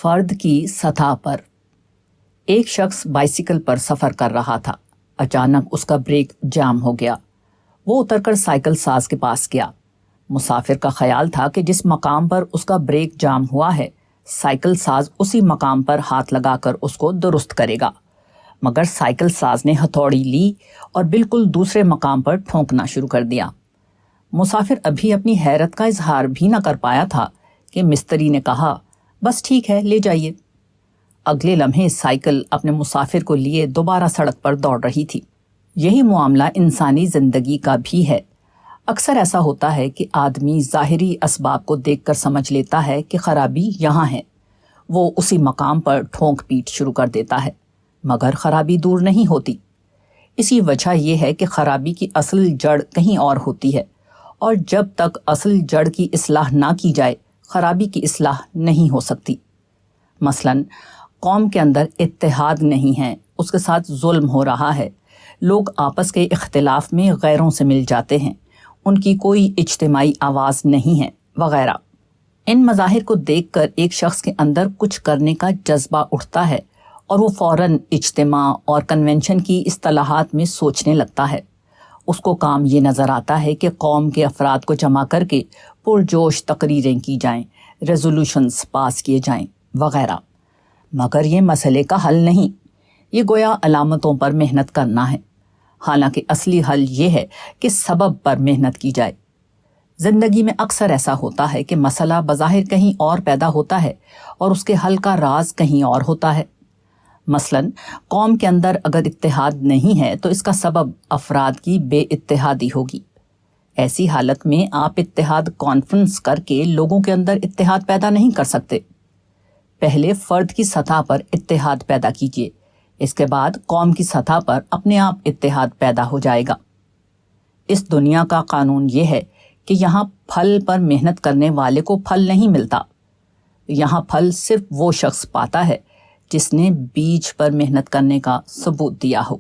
فرد کی سطح پر ایک شخص بائسیکل پر سفر کر رہا تھا۔ اچانک اس کا بریک جام ہو گیا۔ وہ اتر کر سائیکل ساز کے پاس گیا۔ مسافر کا خیال تھا کہ جس مقام پر اس کا بریک جام ہوا ہے، سائیکل ساز اسی مقام پر ہاتھ لگا کر اس کو درست کرے گا، مگر سائیکل ساز نے ہتھوڑی لی اور بالکل دوسرے مقام پر ٹھونکنا شروع کر دیا۔ مسافر ابھی اپنی حیرت کا اظہار بھی نہ کر پایا تھا کہ مستری نے کہا، بس ٹھیک ہے، لے جائیے۔ اگلے لمحے سائیکل اپنے مسافر کو لیے دوبارہ سڑک پر دوڑ رہی تھی۔ یہی معاملہ انسانی زندگی کا بھی ہے۔ اکثر ایسا ہوتا ہے کہ آدمی ظاہری اسباب کو دیکھ کر سمجھ لیتا ہے کہ خرابی یہاں ہے، وہ اسی مقام پر ٹھونک پیٹ شروع کر دیتا ہے، مگر خرابی دور نہیں ہوتی۔ اسی وجہ یہ ہے کہ خرابی کی اصل جڑ کہیں اور ہوتی ہے، اور جب تک اصل جڑ کی اصلاح نہ کی جائے، خرابی کی اصلاح نہیں ہو سکتی۔ مثلاً قوم کے اندر اتحاد نہیں ہے، اس کے ساتھ ظلم ہو رہا ہے، لوگ آپس کے اختلاف میں غیروں سے مل جاتے ہیں، ان کی کوئی اجتماعی آواز نہیں ہے، وغیرہ۔ ان مظاہر کو دیکھ کر ایک شخص کے اندر کچھ کرنے کا جذبہ اٹھتا ہے اور وہ فوراً اجتماع اور کنونشن کی اصطلاحات میں سوچنے لگتا ہے۔ اس کو کام یہ نظر آتا ہے کہ قوم کے افراد کو جمع کر کے پرجوش تقریریں کی جائیں، ریزولوشنز پاس کیے جائیں، وغیرہ۔ مگر یہ مسئلے کا حل نہیں، یہ گویا علامتوں پر محنت کرنا ہے، حالانکہ اصلی حل یہ ہے کہ سبب پر محنت کی جائے۔ زندگی میں اکثر ایسا ہوتا ہے کہ مسئلہ بظاہر کہیں اور پیدا ہوتا ہے اور اس کے حل کا راز کہیں اور ہوتا ہے۔ مثلاً قوم کے اندر اگر اتحاد نہیں ہے تو اس کا سبب افراد کی بے اتحادی ہوگی۔ ایسی حالت میں آپ اتحاد کانفرنس کر کے لوگوں کے اندر اتحاد پیدا نہیں کر سکتے۔ پہلے فرد کی سطح پر اتحاد پیدا کیجیے، اس کے بعد قوم کی سطح پر اپنے آپ اتحاد پیدا ہو جائے گا۔ اس دنیا کا قانون یہ ہے کہ یہاں پھل پر محنت کرنے والے کو پھل نہیں ملتا، یہاں پھل صرف وہ شخص پاتا ہے جس نے بیج پر محنت کرنے کا ثبوت دیا ہو۔